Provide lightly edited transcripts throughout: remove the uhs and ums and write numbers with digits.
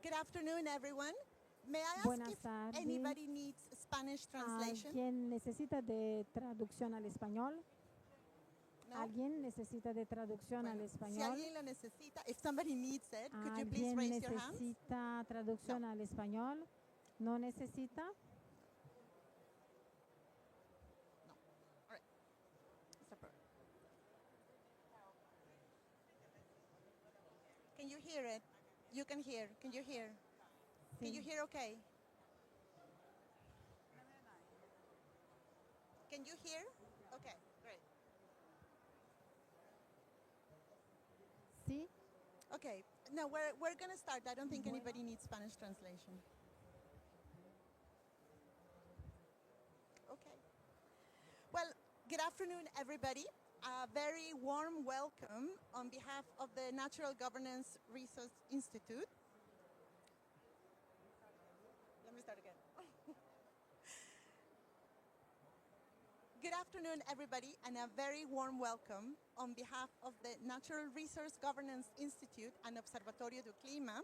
Good afternoon, everyone. May I ask Buenas if tardes. anybody needs Spanish translation? ¿Alguien necesita de traducción al español? No? ¿Alguien necesita de traducción al Bueno, si español? alguien lo necesita, if somebody needs it, could you please ¿Alguien raise your hands? necesita traducción No. al español? ¿No necesita? No. All right. Separate. Can you hear it? You can hear. Can you hear? Can you Sí. hear okay? Can you hear? Okay, great. ¿Sí? Okay, no, we're going to start. I don't think anybody needs Spanish translation. Okay. Well, good afternoon, everybody. A very warm welcome on behalf of the Natural Governance Resource Institute. Let me start again. Good afternoon, everybody, and a very warm welcome on behalf of the Natural Resource Governance Institute and Observatorio do Clima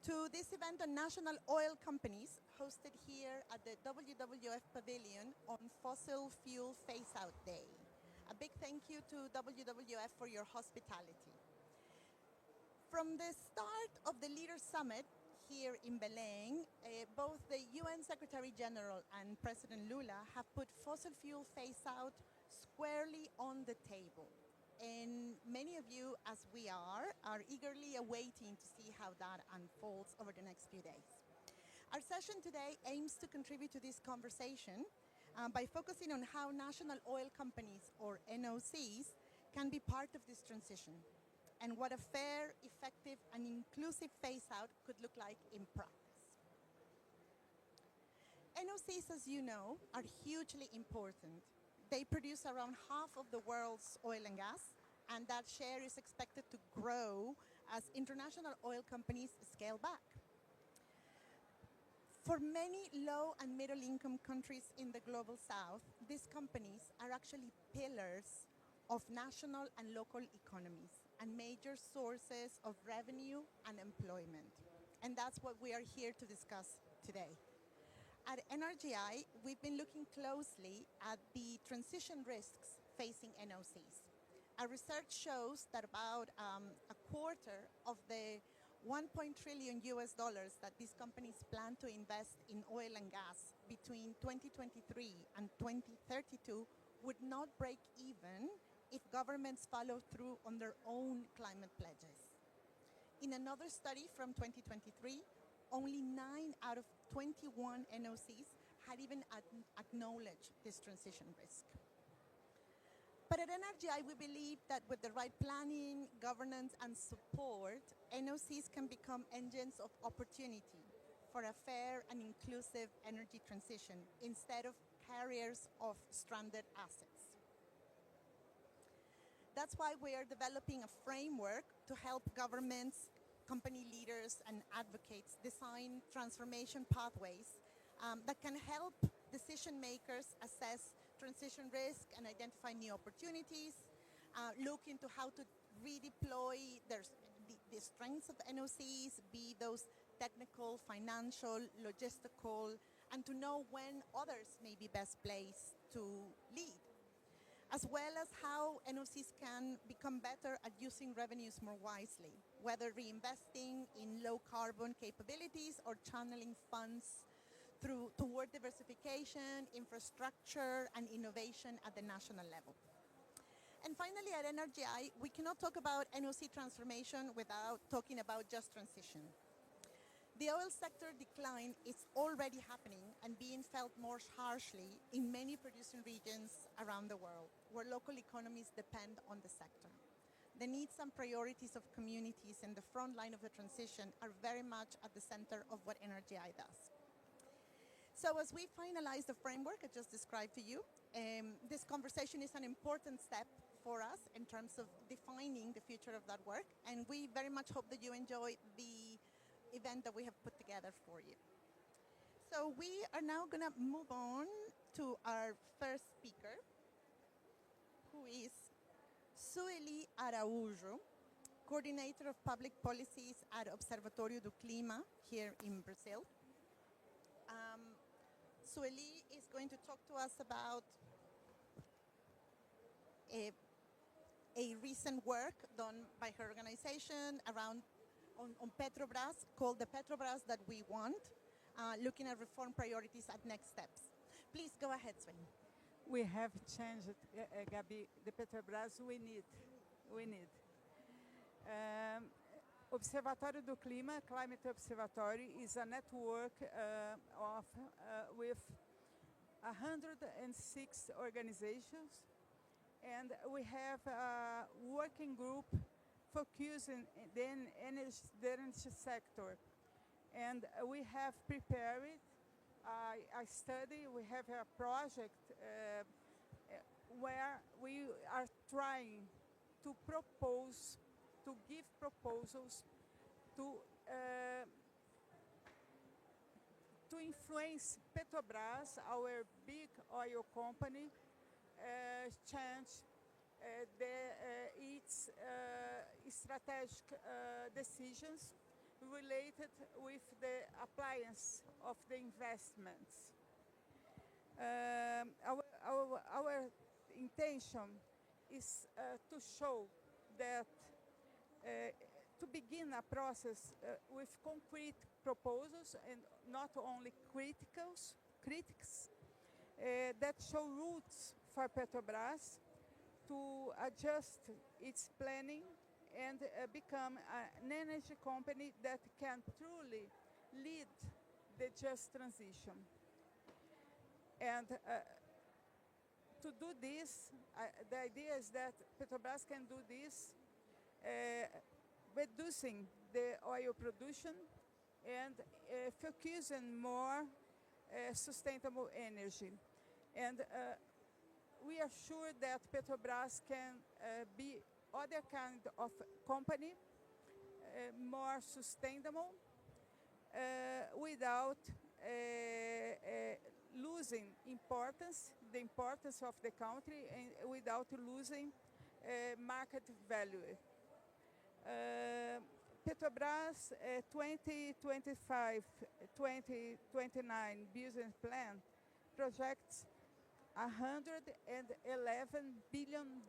to this event on national oil companies hosted here at the WWF Pavilion on Fossil Fuel Phase-Out Day. A big thank you to WWF for your hospitality. From the start of the Leaders Summit here in Belém, both the UN Secretary General and President Lula have put fossil fuel phase-out squarely on the table. And many of you, as we are eagerly awaiting to see how that unfolds over the next few days. Our session today aims to contribute to this conversation by focusing on how national oil companies, or NOCs, can be part of this transition, and what a fair, effective, and inclusive phase-out could look like in practice. NOCs, as you know, are hugely important. They produce around half of the world's oil and gas, and that share is expected to grow as international oil companies scale back. For many low and middle income countries in the global south, these companies are actually pillars of national and local economies and major sources of revenue and employment. And that's what we are here to discuss today. At NRGI, we've been looking closely at the transition risks facing NOCs. Our research shows that about a quarter of the $1 trillion that these companies plan to invest in oil and gas between 2023 and 2032 would not break even if governments follow through on their own climate pledges. In another study from 2023, only 9 out of 21 NOCs had even acknowledged this transition risk. But at NRGI, we believe that with the right planning, governance, and support, NOCs can become engines of opportunity for a fair and inclusive energy transition instead of carriers of stranded assets. That's why we are developing a framework to help governments, company leaders, and advocates design transformation pathways that can help decision makers assess transition risk and identify new opportunities, look into how to redeploy the strengths of NOCs, be those technical, financial, logistical, and to know when others may be best placed to lead, as well as how NOCs can become better at using revenues more wisely, whether reinvesting in low carbon capabilities or channeling funds toward diversification, infrastructure, and innovation at the national level. And finally, at NRGI, we cannot talk about NOC transformation without talking about just transition. The oil sector decline is already happening and being felt more harshly in many producing regions around the world, where local economies depend on the sector. The needs and priorities of communities in the front line of the transition are very much at the center of what NRGI does. So as we finalize the framework I just described to you, this conversation is an important step for us in terms of defining the future of that work, and we very much hope that you enjoy the event that we have put together for you. So we are now going to move on to our first speaker, who is Sueli Araujo, coordinator of public policies at Observatorio do Clima here in Brazil. Sueli is going to talk to us about a recent work done by her organization on Petrobras, called the Petrobras That We Want, looking at reform priorities at next steps. Please go ahead, Sueli. We have changed, Gabi, the Petrobras we need. Observatório do Clima, Climate Observatory, is a network with 106 organizations, and we have a working group focusing the energy sector. And we have prepared a study, we have a project where we are trying to give proposals to influence Petrobras, our big oil company, change its strategic decisions related with the appliance of the investments. Our intention is to show that to begin a process with concrete proposals and not only critics that show routes for Petrobras to adjust its planning and become an energy company that can truly lead the just transition. And to do this, the idea is that Petrobras can do this reducing the oil production and focusing more sustainable energy. And we are sure that Petrobras can be other kind of company, more sustainable, without losing the importance of the country, and without losing market value. Petrobras 2025-2029 business plan projects $111 billion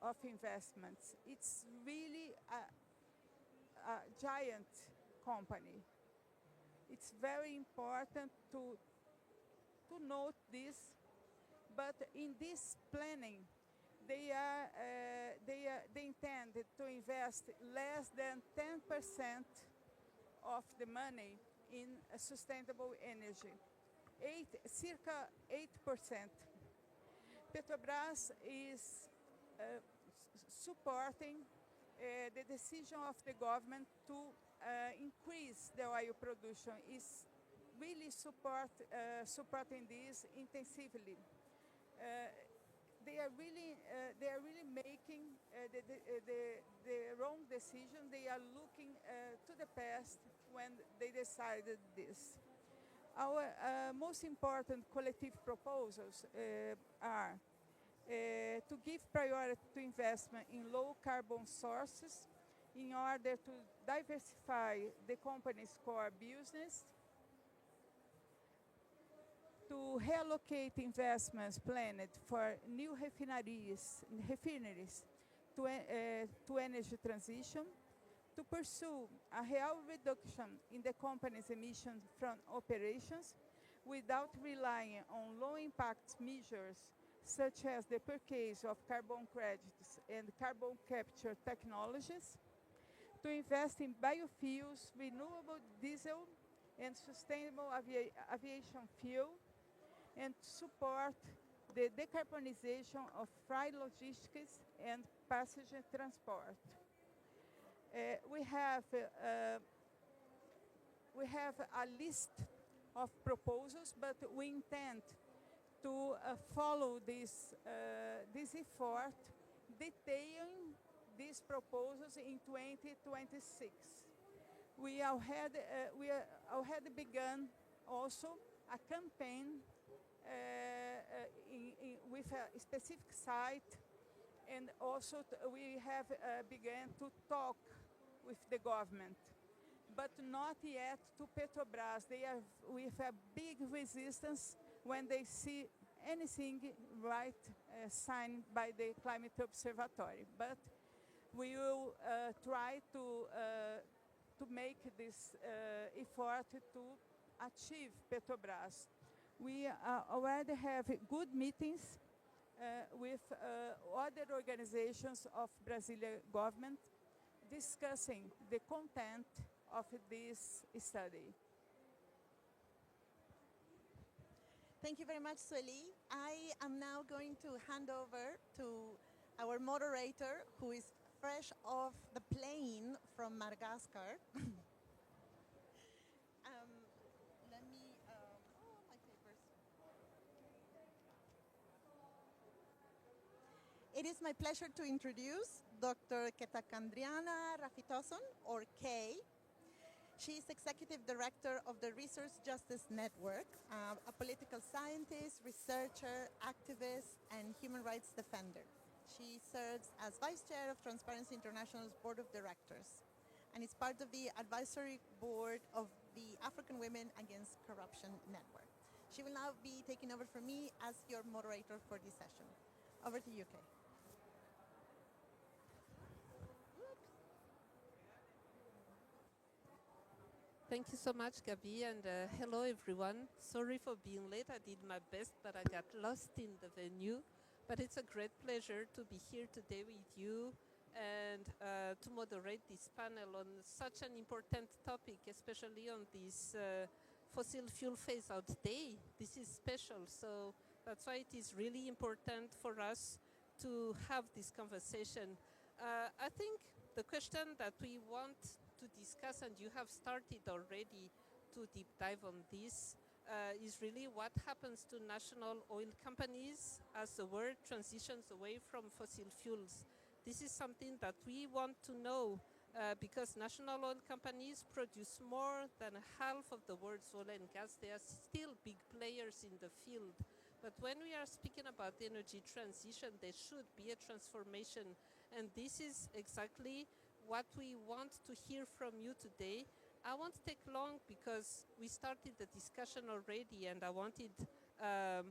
of investments. It's really a giant company. It's very important to note this, but in this planning, they intended to invest less than 10% of the money in sustainable energy. Circa 8%. Petrobras is supporting the decision of the government to increase the oil production. Is really supporting this intensively. They are really making the wrong decision. They are looking to the past when they decided this. Our most important collective proposals are to give priority to investment in low carbon sources in order to diversify the company's core business, to reallocate investments planned for new refineries to energy transition, to pursue a real reduction in the company's emissions from operations without relying on low-impact measures such as the purchase of carbon credits and carbon capture technologies, to invest in biofuels, renewable diesel, and sustainable aviation fuel, and support the decarbonization of freight logistics and passenger transport. We have a list of proposals, but we intend to follow this effort, detailing these proposals in 2026. We already begun also a campaign with a specific site And also we have begun to talk with the government, but not yet to Petrobras. They are with a big resistance when they see anything right signed by the Climate Observatory. But we will try to make this effort to achieve Petrobras. We already have good meetings with other organizations of Brazilian government discussing the content of this study. Thank you very much, Sueli. I am now going to hand over to our moderator, who is fresh off the plane from Madagascar. Let me, oh, my papers. It is my pleasure to introduce Dr. Ketakandriana Rafitoson, or Kay. She is Executive Director of the Resource Justice Network, a political scientist, researcher, activist, and human rights defender. She serves as Vice Chair of Transparency International's Board of Directors and is part of the advisory board of the African Women Against Corruption Network. She will now be taking over from me as your moderator for this session. Over to you, Kay. Thank you so much, Gabi, and hello, everyone. Sorry for being late. I did my best, but I got lost in the venue. But it's a great pleasure to be here today with you and to moderate this panel on such an important topic, especially on this fossil fuel phase-out day. This is special, so that's why it is really important for us to have this conversation. I think the question that we want to discuss, and you have started already to deep dive on this, is really what happens to national oil companies as the world transitions away from fossil fuels. This is something that we want to know because national oil companies produce more than half of the world's oil and gas. They are still big players in the field. But when we are speaking about the energy transition, there should be a transformation. And this is exactly what we want to hear from you today. I won't take long because we started the discussion already, and I wanted, I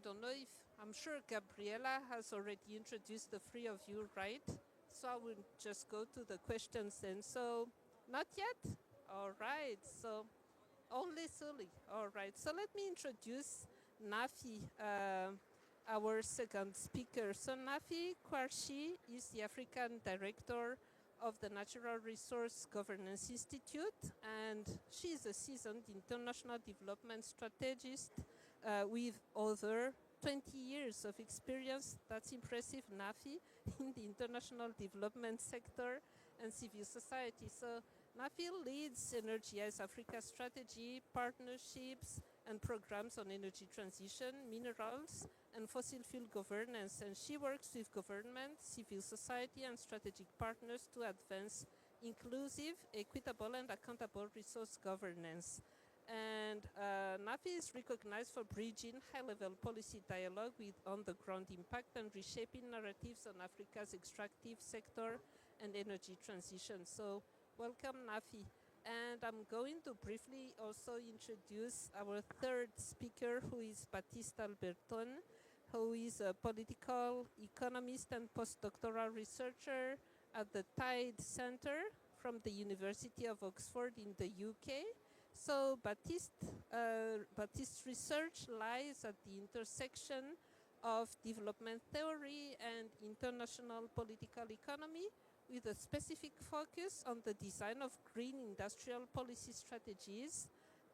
don't know if, I'm sure Gabriela has already introduced the three of you, right? So I will just go to the questions then. So, not yet? All right, so only Suli. All right, so let me introduce Nafi, our second speaker. So Nafi Kwarshi is the African Director of the Natural Resource Governance Institute, and she is a seasoned international development strategist with over 20 years of experience. That's impressive, Nafi, in the international development sector and civil society. So Nafi leads Energize Africa strategy, partnerships, and programs on energy transition, minerals, and fossil fuel governance. And she works with government, civil society, and strategic partners to advance inclusive, equitable, and accountable resource governance. And Nafi is recognized for bridging high-level policy dialogue with on-the-ground impact and reshaping narratives on Africa's extractive sector and energy transition. So welcome, Nafi. And I'm going to briefly also introduce our third speaker, who is Baptiste Alberton, who is a political economist and postdoctoral researcher at the Tide Center from the University of Oxford in the UK. So Baptiste's research lies at the intersection of development theory and international political economy, with a specific focus on the design of green industrial policy strategies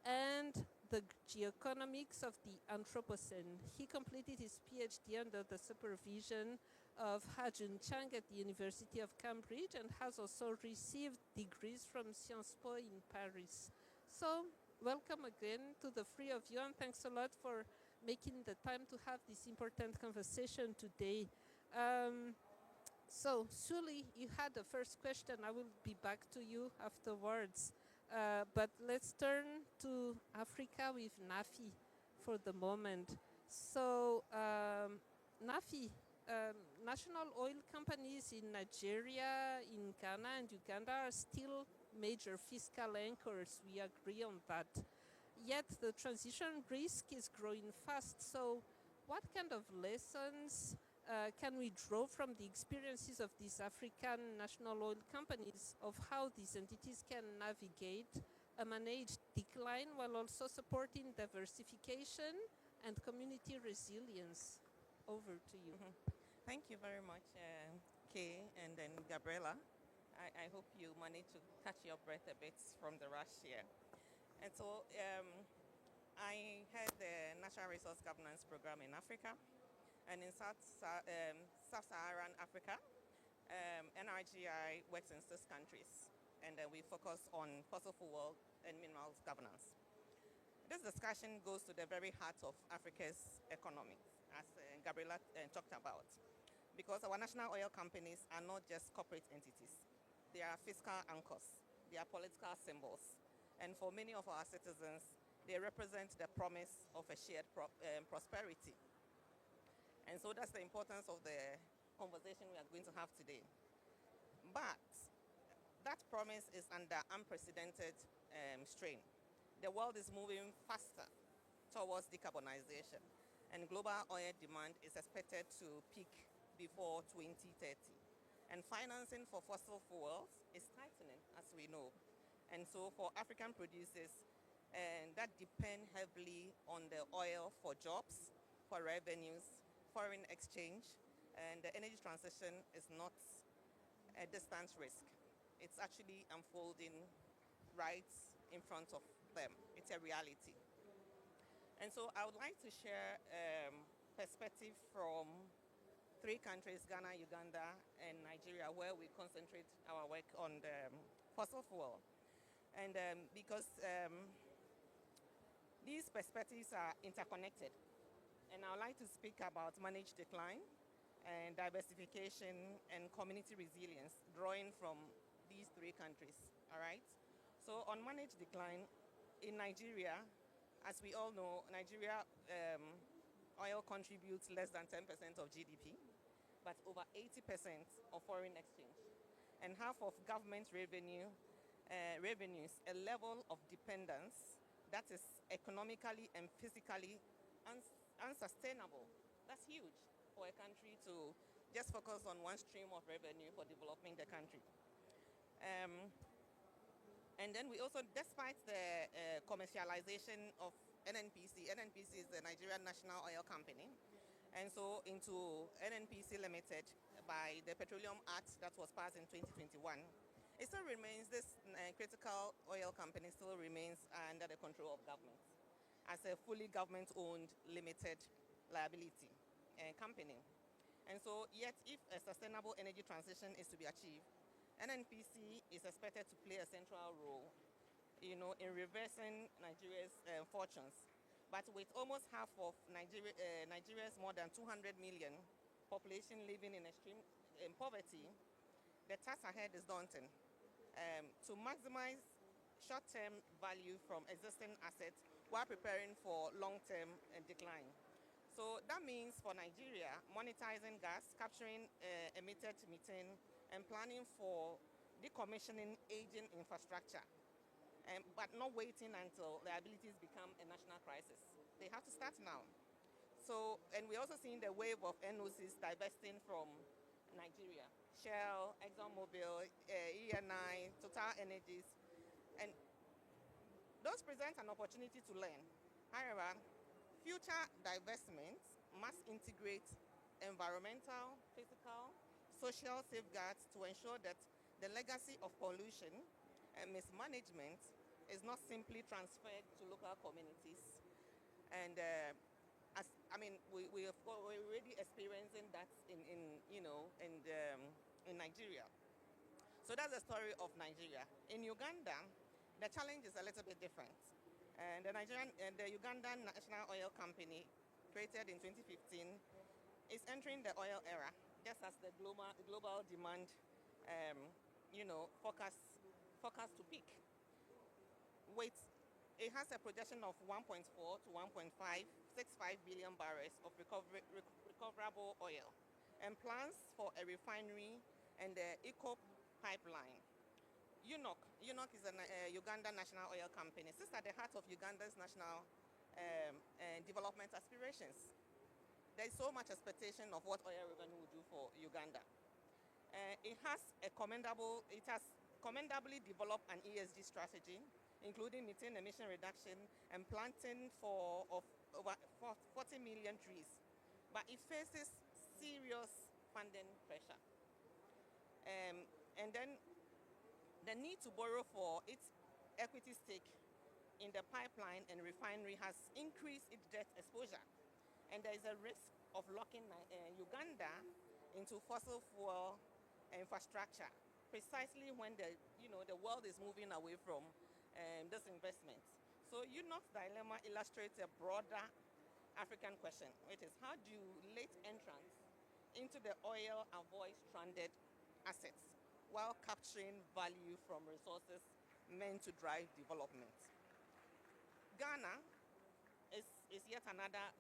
and the geoeconomics of the Anthropocene. He completed his PhD under the supervision of Ha-Joon Chang at the University of Cambridge and has also received degrees from Sciences Po in Paris. So, welcome again to the three of you, and thanks a lot for making the time to have this important conversation today. So, Suli, you had the first question. I will be back to you afterwards. But let's turn to Africa with Nafi for the moment. So, Nafi, national oil companies in Nigeria, in Ghana, and Uganda are still major fiscal anchors. We agree on that. Yet the transition risk is growing fast. So, what kind of lessons can we draw from the experiences of these African national oil companies of how these entities can navigate a managed decline while also supporting diversification and community resilience? Over to you. Thank you very much, Kay, and then Gabriela. I hope you managed to catch your breath a bit from the rush here. And so I head the Natural Resource Governance Program in Africa, and in Sub-Saharan Africa, NRGI works in 6 countries, and we focus on fossil fuel and minerals governance. This discussion goes to the very heart of Africa's economy, as Gabriela talked about, because our national oil companies are not just corporate entities. They are fiscal anchors. They are political symbols. And for many of our citizens, they represent the promise of a shared prosperity. And so that's the importance of the conversation we are going to have today. But that promise is under unprecedented strain. The world is moving faster towards decarbonization, and global oil demand is expected to peak before 2030. And financing for fossil fuels is tightening, as we know. And so for African producers that depend heavily on the oil for jobs, for revenues, foreign exchange, and the energy transition is not a distant risk. It's actually unfolding right in front of them. It's a reality. And so I would like to share perspective from 3 countries, Ghana, Uganda, and Nigeria, where we concentrate our work on the fossil fuel. And because these perspectives are interconnected. And I would like to speak about managed decline and diversification and community resilience, drawing from these 3 countries, all right? So on managed decline, in Nigeria, as we all know, Nigeria oil contributes less than 10% of GDP, but over 80% of foreign exchange, and half of government revenues, a level of dependence that is economically and physically unsustainable. That's huge for a country to just focus on one stream of revenue for developing the country. And then we also, despite the commercialization of NNPC is the Nigerian National Oil Company, and so into NNPC Limited by the Petroleum Act that was passed in 2021. It still remains, this critical oil company still remains under the control of government as a fully government-owned limited liability company. And so, yet if a sustainable energy transition is to be achieved, NNPC is expected to play a central role, in reversing Nigeria's fortunes. But with almost half of Nigeria's more than 200 million population living in extreme poverty, the task ahead is daunting. To maximize short-term value from existing assets while preparing for long-term decline. So that means for Nigeria, monetizing gas, capturing emitted methane, and planning for decommissioning aging infrastructure, but not waiting until liabilities become a national crisis. They have to start now. So, and we're also seeing the wave of NOCs divesting from Nigeria. Shell, ExxonMobil, ENI, Total Energies, and those present an opportunity to learn. However, future divestments must integrate environmental, physical, social safeguards to ensure that the legacy of pollution and mismanagement is not simply transferred to local communities. And we're already experiencing that in Nigeria. So that's the story of Nigeria. In Uganda, the challenge is a little bit different. And the Ugandan National Oil Company, created in 2015, is entering the oil era, just as the global demand, forecast to peak. It has a projection of 1.4 to 1.565 billion barrels of recoverable oil and plans for a refinery and the ECOP pipeline. UNOC is a Uganda National Oil Company. Sits at the heart of Uganda's national development aspirations. There is so much expectation of what oil revenue will do for Uganda. It has commendably developed an ESG strategy, including methane emission reduction and planting of over 40 million trees. But it faces serious funding pressure. And then the need to borrow for its equity stake in the pipeline and refinery has increased its debt exposure. And there is a risk of locking Uganda into fossil fuel infrastructure, precisely when the world is moving away from this investment. So UNOC's dilemma illustrates a broader African question, which is how do late entrants into the oil avoid stranded assets while capturing value from resources meant to drive development? Ghana is yet another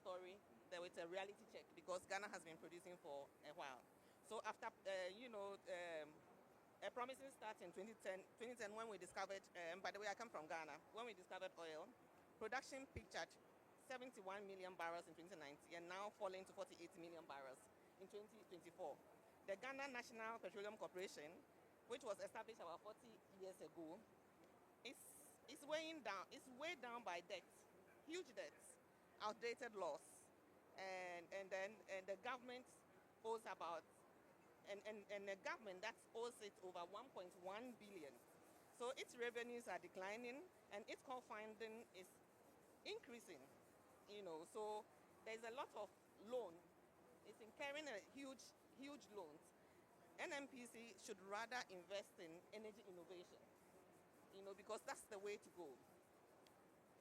story there with a reality check, because Ghana has been producing for a while. So after, a promising start in 2010 when we discovered, by the way, I come from Ghana, when we discovered oil, production peaked at 71 million barrels in 2019 and now falling to 48 million barrels in 2024. The Ghana National Petroleum Corporation, which was established about 40 years ago, is weighed down by debt, huge debts, outdated laws, and the government owes about, and the government that owes it over 1.1 billion. So its revenues are declining and its core funding is increasing. So there's a lot of loan. It's incurring a huge loans. NNPC should rather invest in energy innovation, because that's the way to go.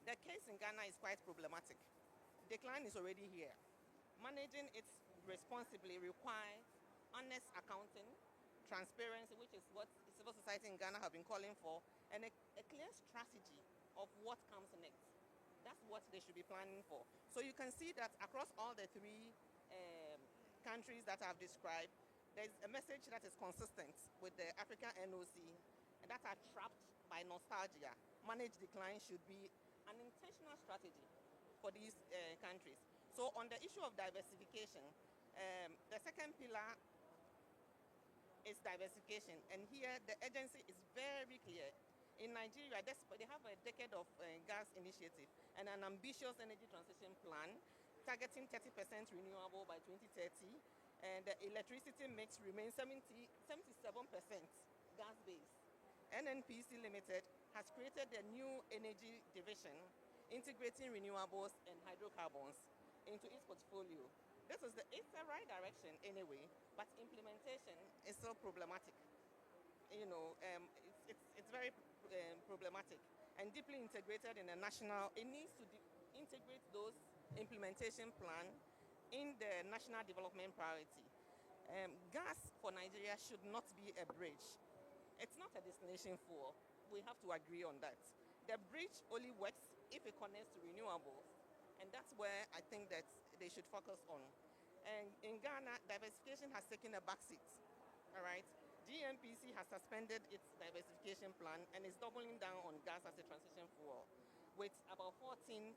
The case in Ghana is quite problematic. Decline is already here. Managing it responsibly requires honest accounting, transparency, which is what civil society in Ghana have been calling for, and a clear strategy of what comes next. That's what they should be planning for. So you can see that across all the three countries that I've described, there's a message that is consistent with the African NOC and that are trapped by nostalgia. Managed decline should be an intentional strategy for these countries. So on the issue of diversification, the second pillar is diversification. And here the agency is very clear. In Nigeria, they have a decade of gas initiative and an ambitious energy transition plan targeting 30% renewable by 2030. And the electricity mix remains 77% gas-based. NNPC Limited has created a new energy division integrating renewables and hydrocarbons into its portfolio. It's the right direction anyway, but implementation is still problematic. It's very problematic and deeply integrated in the national. It needs to integrate those implementation plan in the national development priority. Gas for Nigeria should not be a bridge. It's not a destination for. We have to agree on that. The bridge only works if it connects to renewables, and that's where I think that they should focus on. And in Ghana, diversification has taken a backseat. All right. GNPC has suspended its diversification plan and is doubling down on gas as a transition fuel, with about 14.5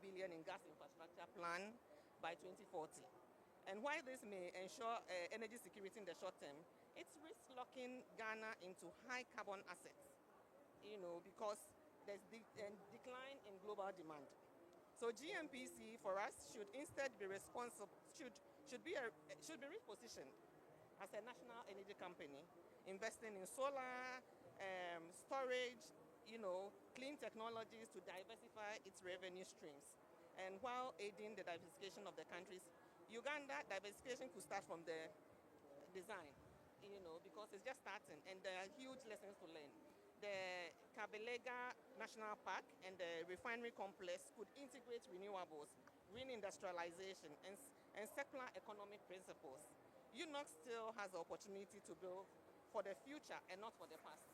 billion in gas infrastructure plan by 2040. And while this may ensure energy security in the short term, it's risk locking Ghana into high carbon assets, because there's decline in global demand. So GNPC for us should instead be responsible, should be repositioned as a national energy company, investing in solar, storage, clean technologies to diversify its revenue streams. And while aiding the diversification of the countries, Uganda diversification could start from the design, because it's just starting and there are huge lessons to learn. The Kabelega National Park and the refinery complex could integrate renewables, green industrialization, and circular economic principles. UNOC still has the opportunity to build for the future and not for the past.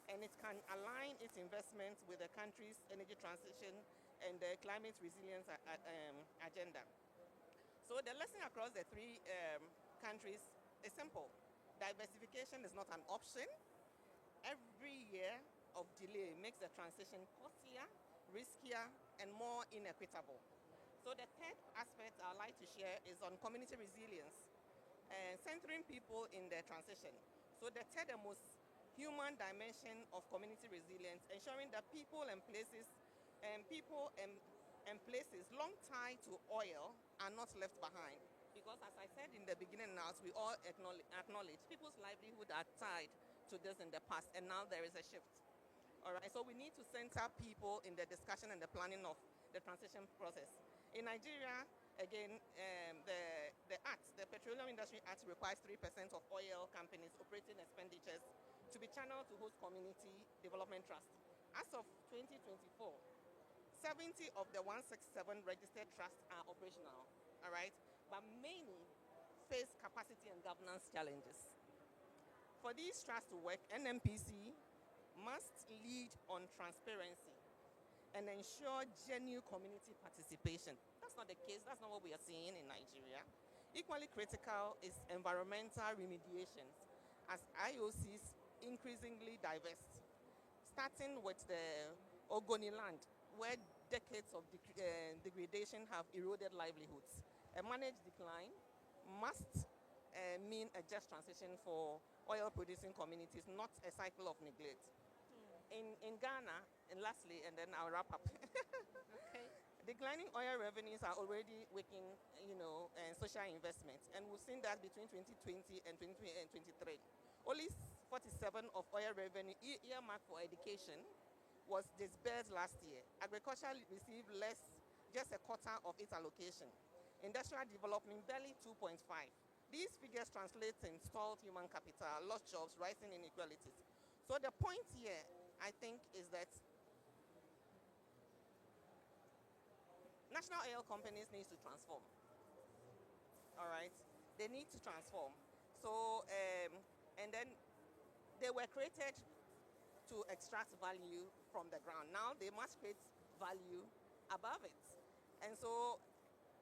And it can align its investments with the country's energy transition and the climate resilience agenda. So the lesson across the three countries is simple. Diversification is not an option. Every year of delay makes the transition costlier, riskier, and more inequitable. So the third aspect I'd like to share is on community resilience and centering people in the transition. So the third and most human dimension of community resilience, ensuring that people and places long tied to oil are not left behind. Because as I said in the beginning, now as we all acknowledge, people's livelihood are tied to this in the past, and now there is a shift. All right, so we need to center people in the discussion and the planning of the transition process. In Nigeria, again, the Act, the Petroleum Industry Act, requires 3% of oil companies' operating expenditures to be channeled to host community development trusts. As of 2024, 70 of the 167 registered trusts are operational, all right? But many face capacity and governance challenges. For these trusts to work, NNPC must lead on transparency and ensure genuine community participation. That's not the case. That's not what we are seeing in Nigeria. Equally critical is environmental remediations as IOCs increasingly diverse, starting with the Ogoni land, where decades of degradation have eroded livelihoods. A managed decline must mean a just transition for oil-producing communities, not a cycle of neglect. In Ghana, and lastly, and then I'll wrap up. Okay. Declining oil revenues are already weakening, social investments, and we've seen that between 2020 and 2023. Only 47% of oil revenue earmarked for education was disbursed last year. Agriculture received less, just a quarter of its allocation. Industrial development, barely 2.5. These figures translate in stalled human capital, lost jobs, rising inequalities. So the point here, I think, is that national oil companies need to transform. All right? They need to transform. So, and then they were created to extract value from the ground. Now they must create value above it. And so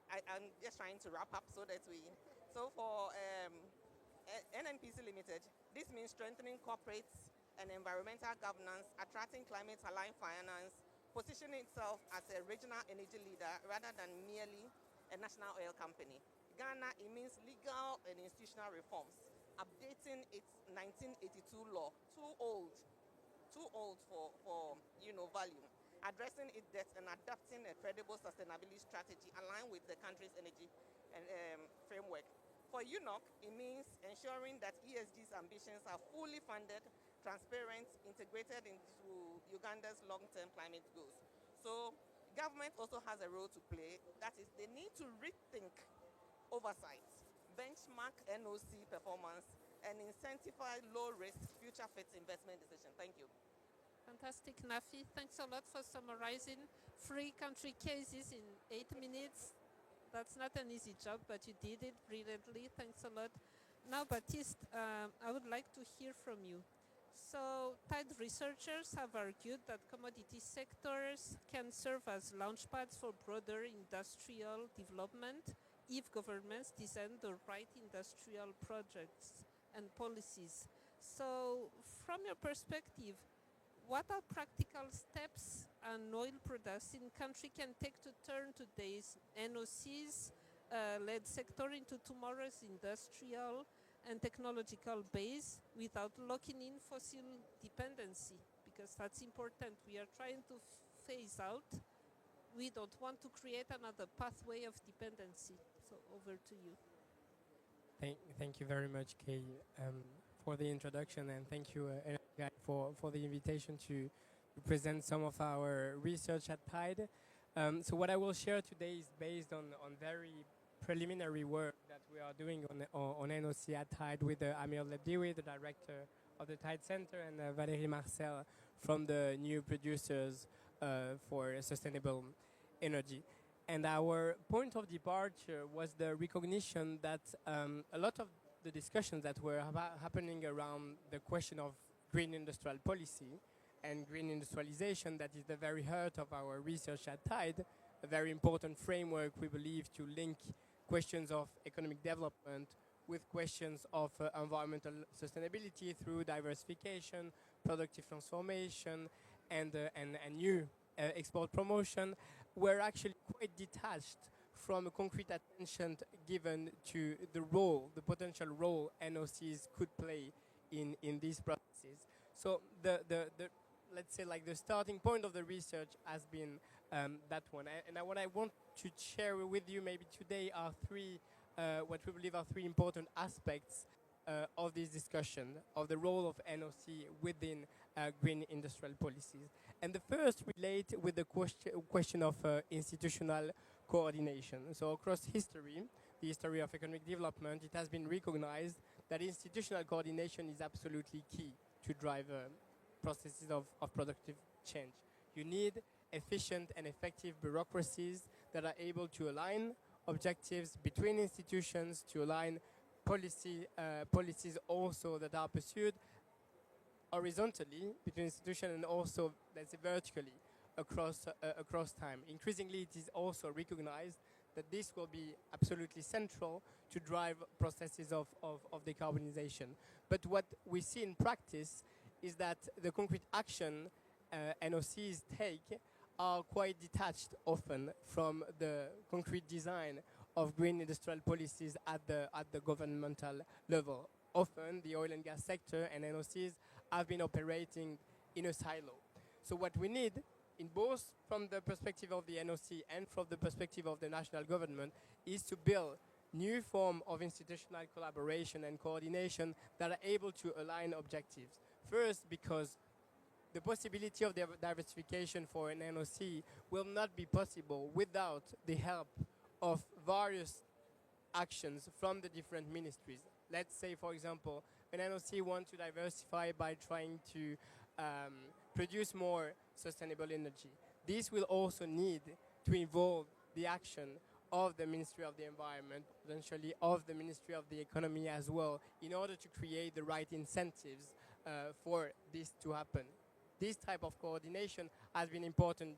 I'm just trying to wrap up so that so for NNPC Limited, this means strengthening corporate and environmental governance, attracting climate-aligned finance, positioning itself as a regional energy leader rather than merely a national oil company. Ghana, it means legal and institutional reforms, updating its 1982 law, too old for value, addressing its debts and adopting a credible sustainability strategy aligned with the country's energy framework. For UNOC, it means ensuring that ESG's ambitions are fully funded, transparent, integrated into Uganda's long-term climate goals. So government also has a role to play. That is, they need to rethink oversight, benchmark NOC performance, and incentivize low-risk, future-fit investment decisions. Thank you. Fantastic, Nafi. Thanks a lot for summarizing 3 country cases in 8 minutes. That's not an easy job, but you did it brilliantly. Thanks a lot. Now, Baptiste, I would like to hear from you. So, TIDE researchers have argued that commodity sectors can serve as launchpads for broader industrial development if governments design the right industrial projects and policies. So, from your perspective, what are practical steps an oil producing country can take to turn today's NOCs-led sector into tomorrow's industrial and technological base without locking in fossil dependency? Because that's important. We are trying to phase out. We don't want to create another pathway of dependency. So over to you. Thank you very much, Kay, for the introduction, and thank you, Guy, for the invitation to present some of our research at TIDE. So what I will share today is based on very preliminary work that we are doing on NOC at TIDE with Amir Lebdiwi, the director of the TIDE Center, and Valérie Marcel from the New Producers for Sustainable Energy. And our point of departure was the recognition that a lot of the discussions that were happening around the question of green industrial policy and green industrialization, that is the very heart of our research at TIDE, a very important framework, we believe, to link questions of economic development, with questions of environmental sustainability through diversification, productive transformation, and new export promotion, were actually quite detached from a concrete attention given to the role, the potential role NOCs could play in these processes. So the let's say like the starting point of the research has been that one. And what I want to share with you maybe today are three, what we believe are three important aspects of this discussion, of the role of NOC within green industrial policies. And the first relate with the question of institutional coordination. So across history, the history of economic development, it has been recognized that institutional coordination is absolutely key to drive processes of productive change. You need efficient and effective bureaucracies that are able to align objectives between institutions, to align policies also that are pursued horizontally between institutions and also, let's say, vertically across time. Increasingly, it is also recognized that this will be absolutely central to drive processes of decarbonization. But what we see in practice is that the concrete action NOCs take are quite detached often from the concrete design of green industrial policies at the governmental level. Often the oil and gas sector and NOCs have been operating in a silo. So what we need, in both from the perspective of the NOC and from the perspective of the national government, is to build new form of institutional collaboration and coordination that are able to align objectives. First, because the possibility of diversification for an NOC will not be possible without the help of various actions from the different ministries. Let's say, for example, an NOC wants to diversify by trying to produce more sustainable energy. This will also need to involve the action of the Ministry of the Environment, potentially of the Ministry of the Economy as well, in order to create the right incentives for this to happen. This type of coordination has been important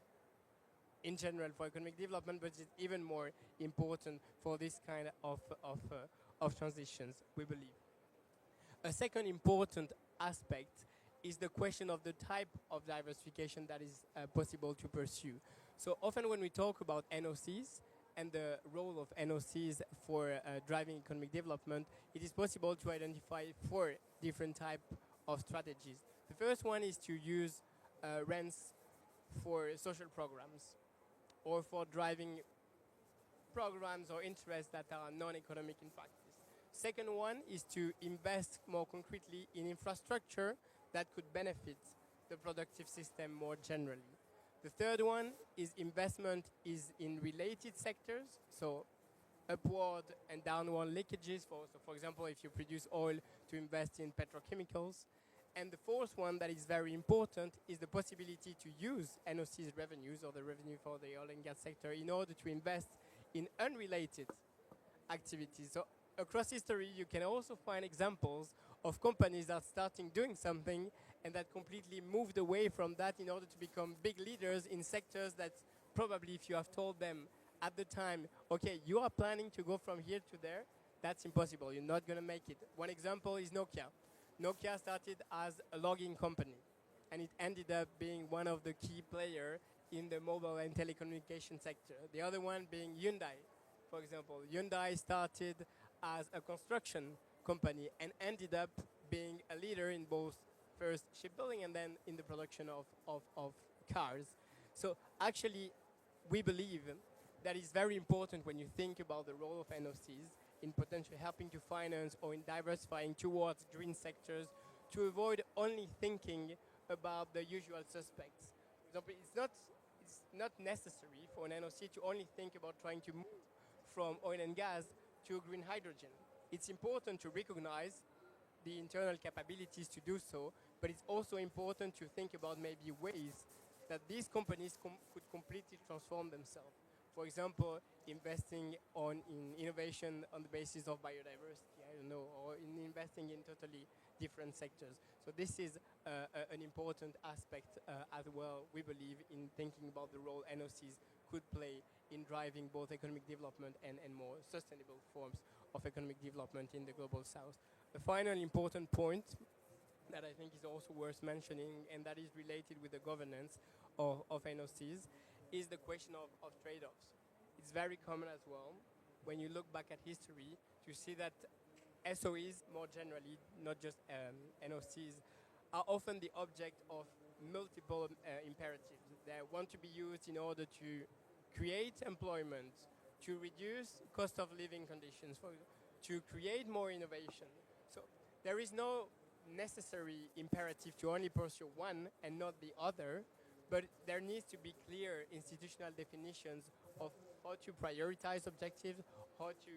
in general for economic development, but it's even more important for this kind of transitions, we believe. A second important aspect is the question of the type of diversification that is possible to pursue. So often when we talk about NOCs and the role of NOCs for driving economic development, it is possible to identify four different types of strategies. The first one is to use rents for social programs or for driving programs or interests that are non-economic in practice. Second one is to invest more concretely in infrastructure that could benefit the productive system more generally. The third one is investment is in related sectors, so upward and downward linkages. For example, if you produce oil, to invest in petrochemicals. And the fourth one that is very important is the possibility to use NOC's revenues or the revenue for the oil and gas sector in order to invest in unrelated activities. So across history, you can also find examples of companies that starting doing something and that completely moved away from that in order to become big leaders in sectors that probably if you have told them at the time, okay, you are planning to go from here to there, that's impossible. You're not going to make it. One example is Nokia. Nokia started as a logging company, and it ended up being one of the key players in the mobile and telecommunication sector. The other one being Hyundai, for example. Hyundai started as a construction company and ended up being a leader in both first shipbuilding and then in the production of cars. So actually, we believe that is very important when you think about the role of NOCs in potentially helping to finance or in diversifying towards green sectors, to avoid only thinking about the usual suspects. For example, it's not necessary for an NOC to only think about trying to move from oil and gas to green hydrogen. It's important to recognize the internal capabilities to do so, but it's also important to think about maybe ways that these companies could completely transform themselves. For example, investing in innovation on the basis of biodiversity, I don't know, or in investing in totally different sectors. So this is an important aspect as well, we believe, in thinking about the role NOCs could play in driving both economic development and more sustainable forms of economic development in the global south. A final important point that I think is also worth mentioning, and that is related with the governance of NOCs, is the question of trade-offs. It's very common as well, when you look back at history, to see that SOEs, more generally, not just NOCs, are often the object of multiple imperatives. They want to be used in order to create employment, to reduce cost of living conditions, to create more innovation. So there is no necessary imperative to only pursue one and not the other, but there needs to be clear institutional definitions of how to prioritize objectives, how to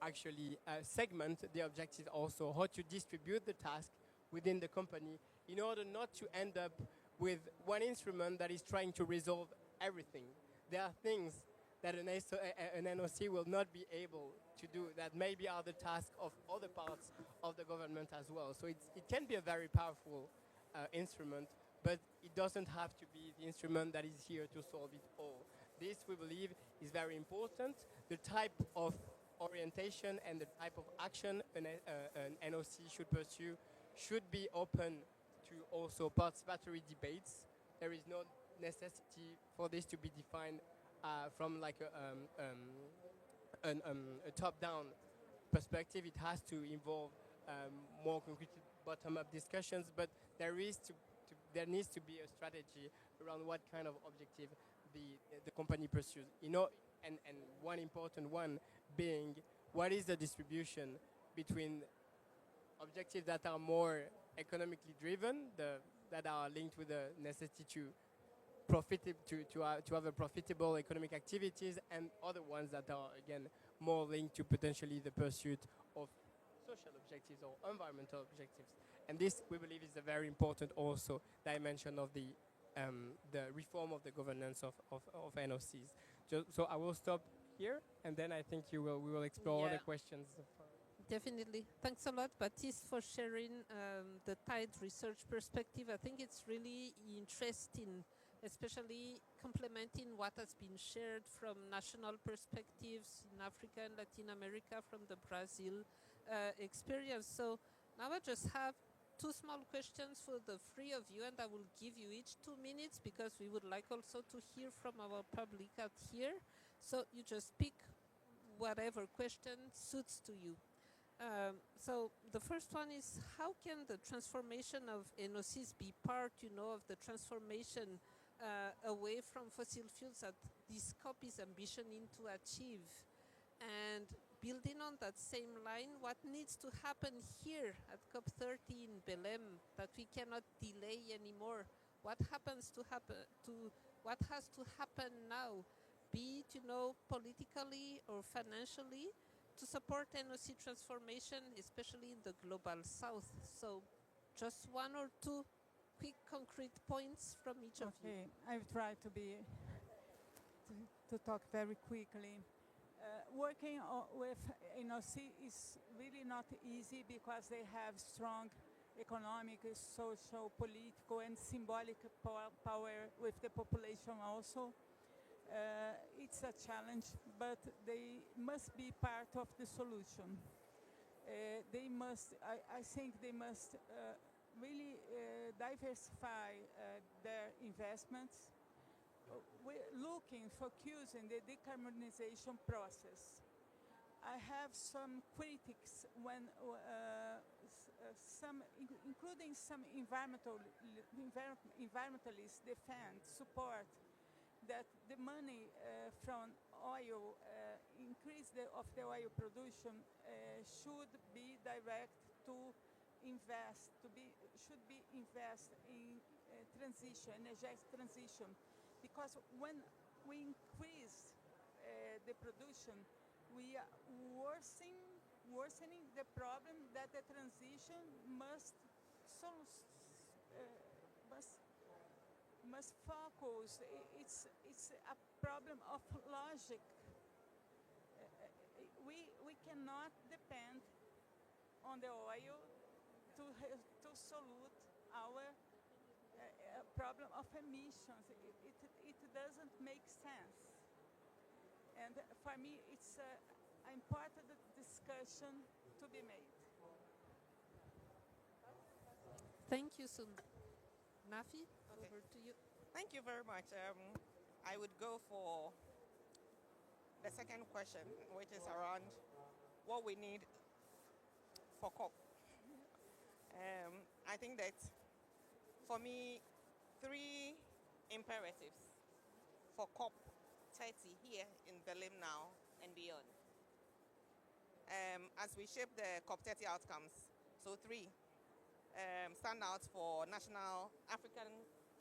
actually segment the objectives also, how to distribute the task within the company in order not to end up with one instrument that is trying to resolve everything. There are things that an NOC will not be able to do that maybe are the task of other parts of the government as well. So it can be a very powerful instrument, but it doesn't have to be the instrument that is here to solve it all. This, we believe, is very important. The type of orientation and the type of action an NOC should pursue should be open to also participatory debates. There is no necessity for this to be defined from like a top-down perspective. It has to involve more concrete bottom-up discussions, but there needs to be a strategy around what kind of objective the company pursues. And one important one being, what is the distribution between objectives that are more economically driven, that are linked with the necessity to have a profitable economic activities, and other ones that are again more linked to potentially the pursuit of social objectives or environmental objectives. And this, we believe, is a very important also dimension of the reform of the governance of NOCs. So I will stop here, and then I think we will explore other questions. Definitely. Thanks a lot, Baptiste, for sharing the TIDE research perspective. I think it's really interesting, especially complementing what has been shared from national perspectives in Africa and Latin America, from the Brazil experience. So now I just have two small questions for the three of you, and I will give you each 2 minutes because we would like also to hear from our public out here. So you just pick whatever question suits to you. So the first one is, how can the transformation of NOCs be part, of the transformation away from fossil fuels that this COP is ambitioning to achieve? And building on that same line, what needs to happen here at COP30 in Belém that we cannot delay anymore? What has to happen now, be it, politically or financially, to support NOC transformation, especially in the global south? So just one or two quick concrete points from each of you. Okay, I've tried to talk very quickly. Working with NOC is really not easy because they have strong economic, social, political, and symbolic power with the population also. It's a challenge, but they must be part of the solution. I think they must really diversify their investments. We're focusing the decarbonization process. I have some critics including some environmentalists support that the money from oil, increase of the oil production, should be direct to should be invest in energetic transition, because when we increase the production, we are worsening the problem that the transition must focus. It's a problem of logic. We cannot depend on the oil to solve our problem of emissions. It doesn't make sense. And for me, it's an important discussion to be made. Thank you, Nafi, Okay. over to you. Thank you very much. I would go for the second question, which is around what we need for COP. I think that for me, three imperatives for COP 30 here in Berlin now and beyond. As we shape the COP 30 outcomes, so three stand out for national African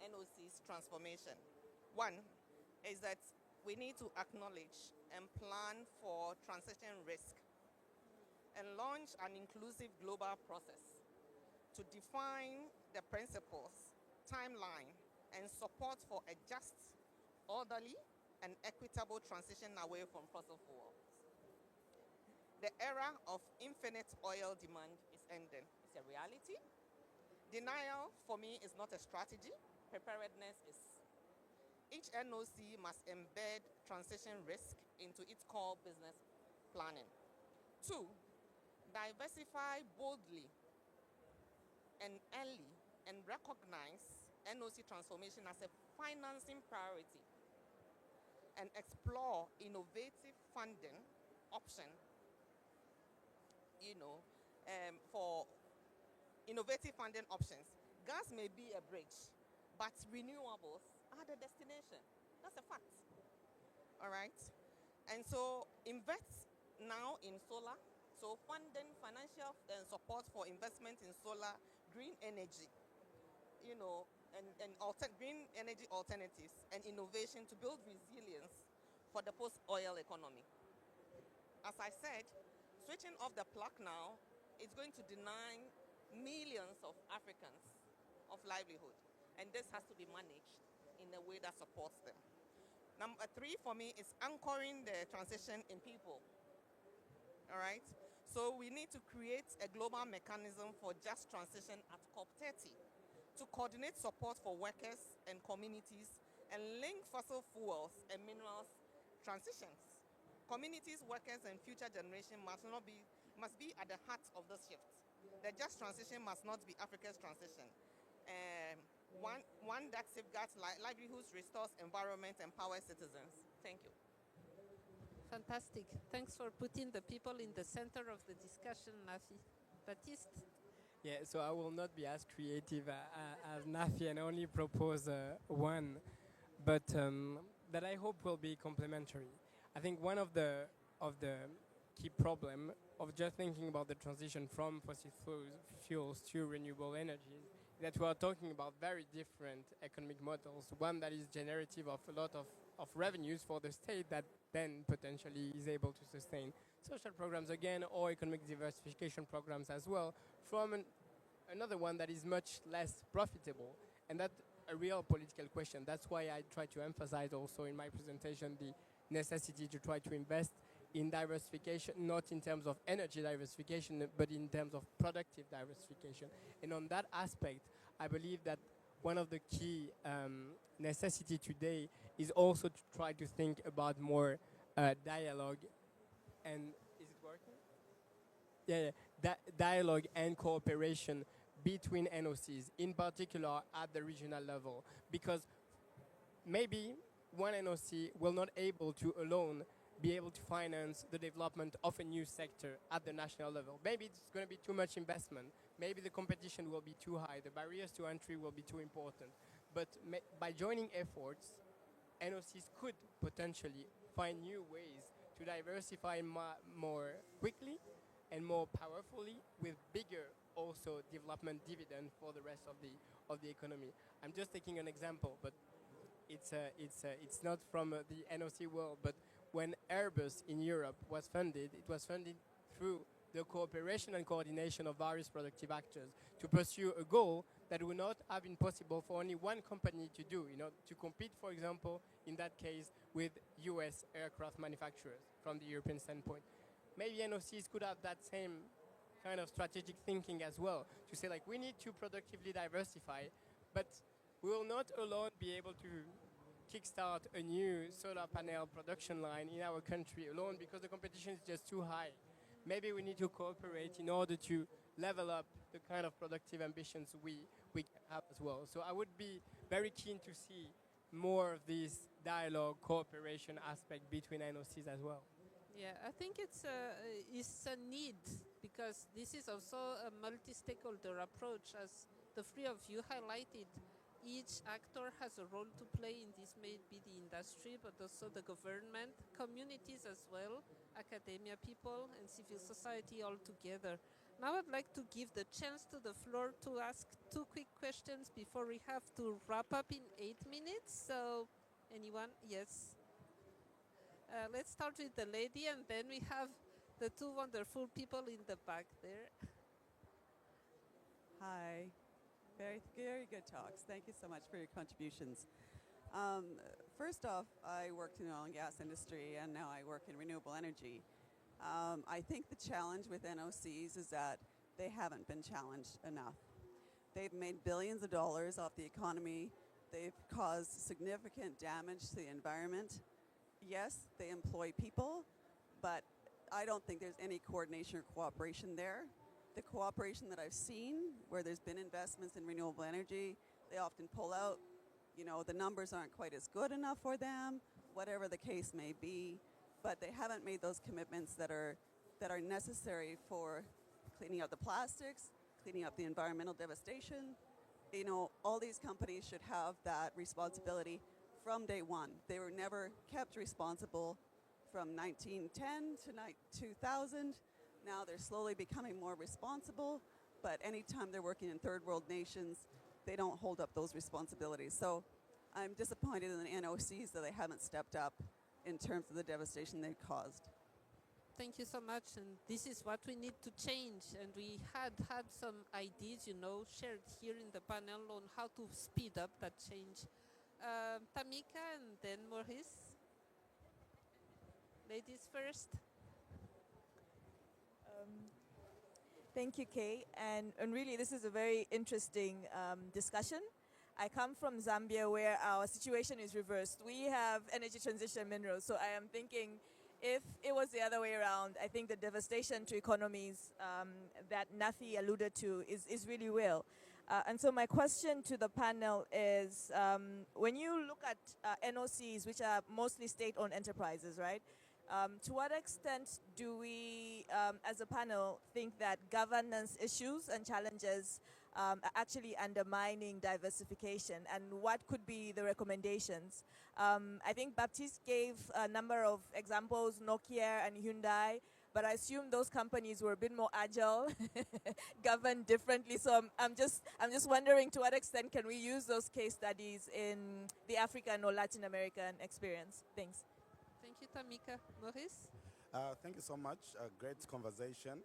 NOC's transformation. One is that we need to acknowledge and plan for transition risk and launch an inclusive global process to define the principles, timeline, and support for a just, orderly, and equitable transition away from fossil fuels. The era of infinite oil demand is ending. It's a reality. Denial, for me, is not a strategy. Preparedness is. Each NOC must embed transition risk into its core business planning. Two, diversify boldly and early and recognize NOC transformation as a financing priority and explore innovative funding option, for innovative funding options. Gas may be a bridge, but renewables are the destination. That's a fact. All right? And so invest now in solar. So funding, financial support for investment in solar, green energy, and green energy alternatives and innovation to build resilience for the post-oil economy. As I said, switching off the plug now is going to deny millions of Africans of livelihood, and this has to be managed in a way that supports them. Number three for me is anchoring the transition in people. All right? So we need to create a global mechanism for just transition at COP30 to coordinate support for workers and communities and link fossil fuels and minerals transitions. Communities, workers, and future generation must be at the heart of this shift. The just transition must not be Africa's transition. One that safeguards livelihoods, restores environment, empowers citizens. Thank you. Fantastic. Thanks for putting the people in the center of the discussion, Nafi. Baptiste? Yeah, so I will not be as creative as Nafi and only propose one, but that I hope will be complementary. I think one of the key problem of just thinking about the transition from fossil fuels to renewable energies is that we are talking about very different economic models. One that is generative of a lot of revenues for the state that then potentially is able to sustain social programs again or economic diversification programs as well, from another one that is much less profitable. And that's a real political question. That's why I try to emphasize also in my presentation the necessity to try to invest in diversification, not in terms of energy diversification, but in terms of productive diversification. And on that aspect, I believe that one of the key necessity today is also to try to think about more dialogue and, is it working? Yeah. Dialogue and cooperation between NOCs, in particular at the regional level, because maybe one NOC will not able to alone be able to finance the development of a new sector at the national level. Maybe it's going to be too much investment. Maybe the competition will be too high. The barriers to entry will be too important. But by joining efforts, NOCs could potentially find new ways to diversify more quickly and more powerfully, with bigger also development dividend for the rest of the economy. I'm just taking an example, but it's not from the NOC world, but when Airbus in Europe was funded, it was funded through the cooperation and coordination of various productive actors to pursue a goal that would not have been possible for only one company to do, to compete, for example, in that case, with US aircraft manufacturers from the European standpoint. Maybe NOCs could have that same kind of strategic thinking as well, to say, like, we need to productively diversify, but we will not alone be able to kickstart a new solar panel production line in our country alone because the competition is just too high. Maybe we need to cooperate in order to level up the kind of productive ambitions we can have as well. So I would be very keen to see more of this dialogue, cooperation aspect between NOCs as well. Yeah, I think it's a need because this is also a multi-stakeholder approach, as the three of you highlighted. Each actor has a role to play in this, may be the industry, but also the government, communities as well, academia people, and civil society all together. Now I'd like to give the chance to the floor to ask two quick questions before we have to wrap up in 8 minutes. So, anyone? Yes. Let's start with the lady, and then we have the two wonderful people in the back there. Hi. Very good talks. Thank you so much for your contributions. First off, I worked in the oil and gas industry, and now I work in renewable energy. I think the challenge with NOCs is that they haven't been challenged enough. They've made billions of dollars off the economy. They've caused significant damage to the environment. Yes, they employ people, but I don't think there's any coordination or cooperation there. The cooperation that I've seen, where there's been investments in renewable energy, they often pull out. You know, the numbers aren't quite as good enough for them, whatever the case may be, but they haven't made those commitments that are necessary for cleaning up the plastics, cleaning up the environmental devastation. You know, all these companies should have that responsibility from day one. They were never kept responsible from 1910 to 2000. Now they're slowly becoming more responsible, but anytime they're working in third world nations, they don't hold up those responsibilities. So I'm disappointed in the NOCs that they haven't stepped up in terms of the devastation they've caused. Thank you so much, and this is what we need to change. And we had some ideas, shared here in the panel on how to speed up that change. Tamika and then Maurice. Ladies first. Thank you, Kay. And really, this is a very interesting discussion. I come from Zambia, where our situation is reversed. We have energy transition minerals. So I am thinking, if it was the other way around, I think the devastation to economies that Nafi alluded to is really real. And so my question to the panel is, when you look at NOCs, which are mostly state-owned enterprises, right? To what extent do we, as a panel, think that governance issues and challenges are actually undermining diversification, and what could be the recommendations? I think Baptiste gave a number of examples, Nokia and Hyundai, but I assume those companies were a bit more agile, governed differently. So I'm just wondering, to what extent can we use those case studies in the African or Latin American experience? Thanks. Thank you, Tamika. Maurice? Thank you so much. Great conversation.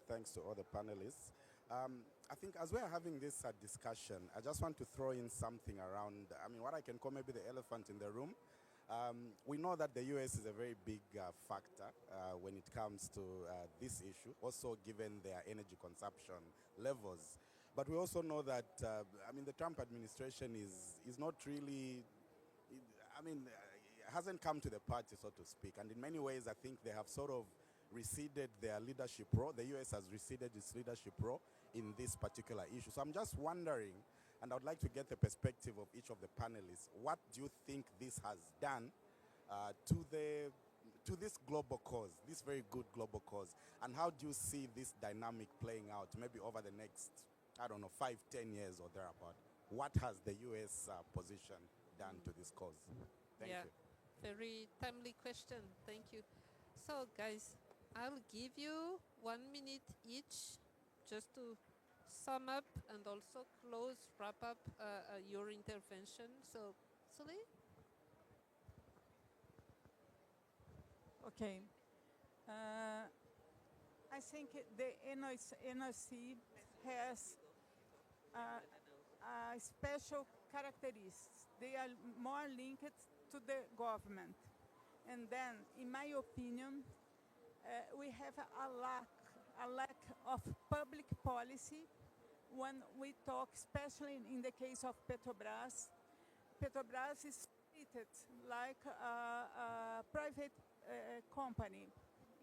Thanks to all the panelists. I think as we are having this discussion, I just want to throw in something around, what I can call maybe the elephant in the room. We know that the US is a very big factor when it comes to this issue, also given their energy consumption levels. But we also know that, the Trump administration is not really, hasn't come to the party, so to speak. And in many ways, I think they have sort of receded their leadership role. The US has receded its leadership role in this particular issue. So I'm just wondering, and I would like to get the perspective of each of the panelists, what do you think this has done to this global cause, this very good global cause? And how do you see this dynamic playing out maybe over the next, 5, 10 years or thereabout? What has the US position done to this cause? Thank you. Very timely question. Thank you. So, guys, I'll give you 1 minute each just to sum up and also wrap up your intervention. So, Sully? Okay. I think the NOC has special characteristics. They are more linked to the government. And then, in my opinion, we have a lack of public policy when we talk, especially in the case of Petrobras. Petrobras is split treated like a private company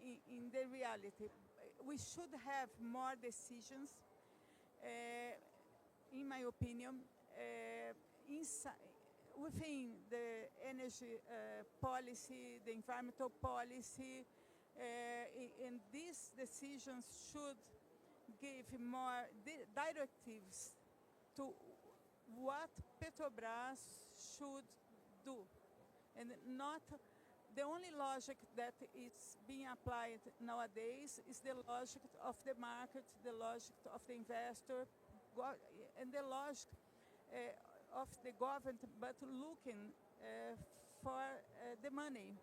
in the reality. We should have more decisions, in my opinion, within the energy policy, the environmental policy, and these decisions should give more directives to what Petrobras should do, and not the only logic that is being applied nowadays is the logic of the market, the logic of the investor, and the logic of the government, but looking for the money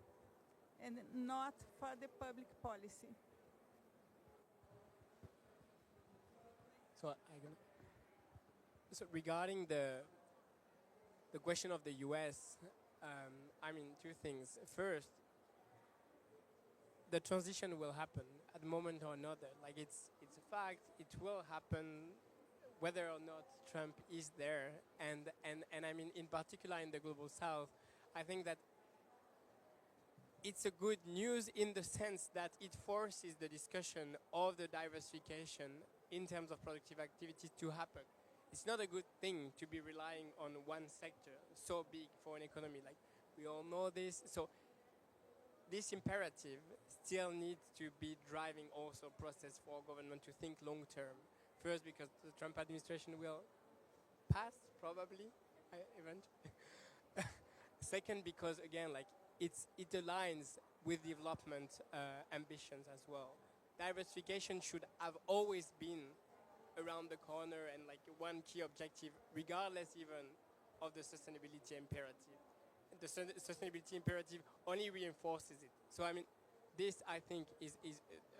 and not for the public policy. So regarding the question of the U.S., I mean, two things. First, the transition will happen at a moment or another. Like it's a fact. It will happen whether or not Trump is there. And I mean, in particular in the Global South, I think that it's a good news in the sense that it forces the discussion of the diversification in terms of productive activities to happen. It's not a good thing to be relying on one sector so big for an economy. Like, we all know this. So this imperative still needs to be driving also process for government to think long term. First, because the Trump administration will pass, probably, eventually. Second, because again, like it aligns with development ambitions as well. Diversification should have always been around the corner and like one key objective, regardless even of the sustainability imperative. The sustainability imperative only reinforces it. So I mean, this I think is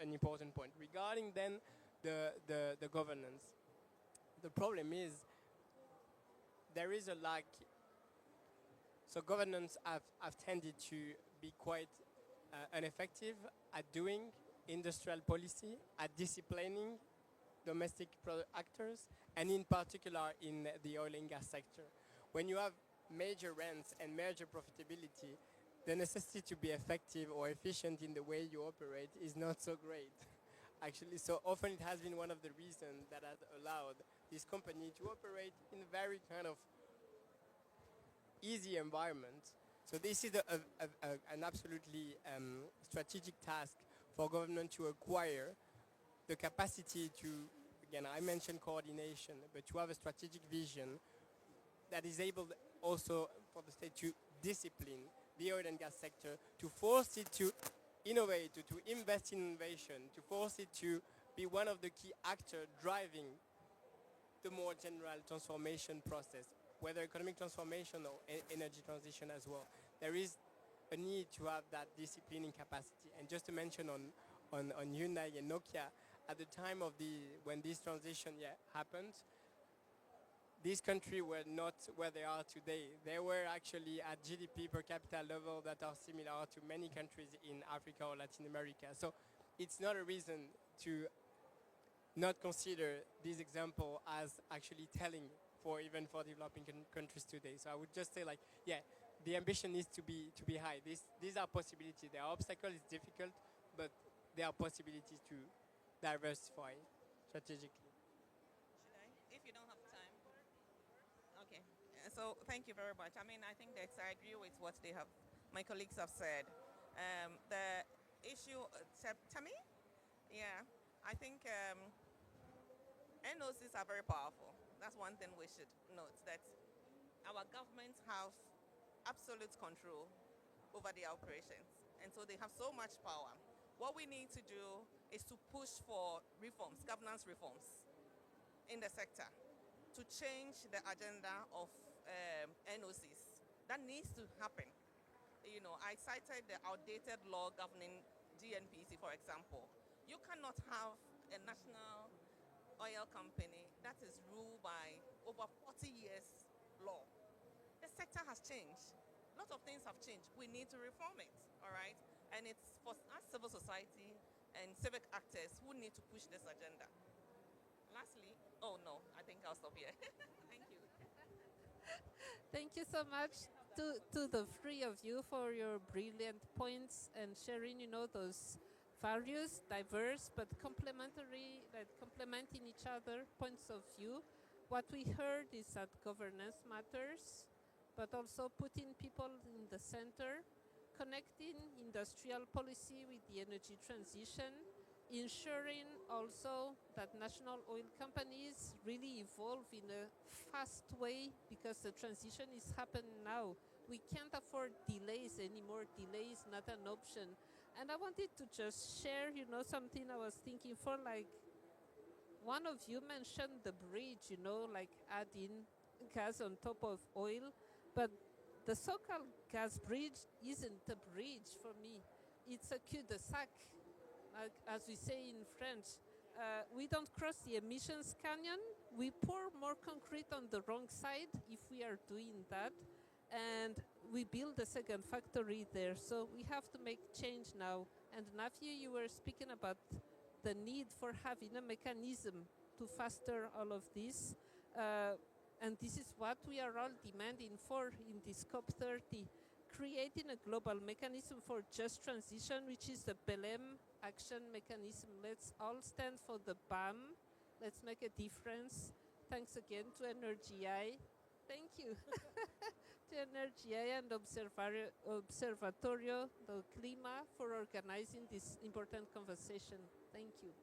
an important point. Regarding then the governance, the problem is there is a lack. So governance have tended to be quite ineffective at doing industrial policy, at disciplining domestic actors, and in particular in the oil and gas sector. When you have major rents and major profitability, the necessity to be effective or efficient in the way you operate is not so great, actually. So often it has been one of the reasons that has allowed this company to operate in a very kind of easy environment. So this is an absolutely strategic task for government to acquire the capacity to, again, I mentioned coordination, but to have a strategic vision that is able also for the state to discipline the oil and gas sector, to force it to innovate, to invest in innovation, to force it to be one of the key actors driving the more general transformation process, whether economic transformation or energy transition as well. There is a need to have that disciplining capacity. And just to mention on Hyundai and Nokia, at the time of when this transition happened, these countries were not where they are today. They were actually at GDP per capita level that are similar to many countries in Africa or Latin America. So it's not a reason to not consider this example as actually telling even for developing countries today. So I would just say, like, the ambition needs to be high. These are possibilities. There are obstacles. It's difficult, but there are possibilities to diversify strategically. Should I? If you don't have time. Okay. So thank you very much. I mean, I think that I agree with what my colleagues have said. The issue, Tammy? Yeah. I think NOCs are very powerful. That's one thing we should note, that our governments have absolute control over the operations. And so they have so much power. What we need to do is to push for reforms, governance reforms in the sector, to change the agenda of NOCs. That needs to happen. You know, I cited the outdated law governing GNPC, for example. You cannot have a national oil company that is ruled by over 40 years law. The sector has changed. A lot of things have changed. We need to reform it, all right? And it's for us, civil society and civic actors, who need to push this agenda. Lastly, oh no, I think I'll stop here. Thank you. Thank you so much to the three of you for your brilliant points and sharing, those various, diverse, but complementary, complementing each other points of view. What we heard is that governance matters, but also putting people in the center, connecting industrial policy with the energy transition, ensuring also that national oil companies really evolve in a fast way because the transition is happening now. We can't afford delays anymore. Delay is not an option. And I wanted to just share, something I was thinking for, one of you mentioned the bridge, adding gas on top of oil, but the so-called gas bridge isn't a bridge for me. It's a cul-de-sac, as we say in French. We don't cross the emissions canyon. We pour more concrete on the wrong side if we are doing that. And we build a second factory there. So we have to make change now. And Nafia, you were speaking about the need for having a mechanism to foster all of this. And this is what we are all demanding for in this COP30, creating a global mechanism for just transition, which is the Belém action mechanism. Let's all stand for the BAM. Let's make a difference. Thanks again to NRGI. Thank you. To NRGI and Observatorio do Clima for organizing this important conversation. Thank you.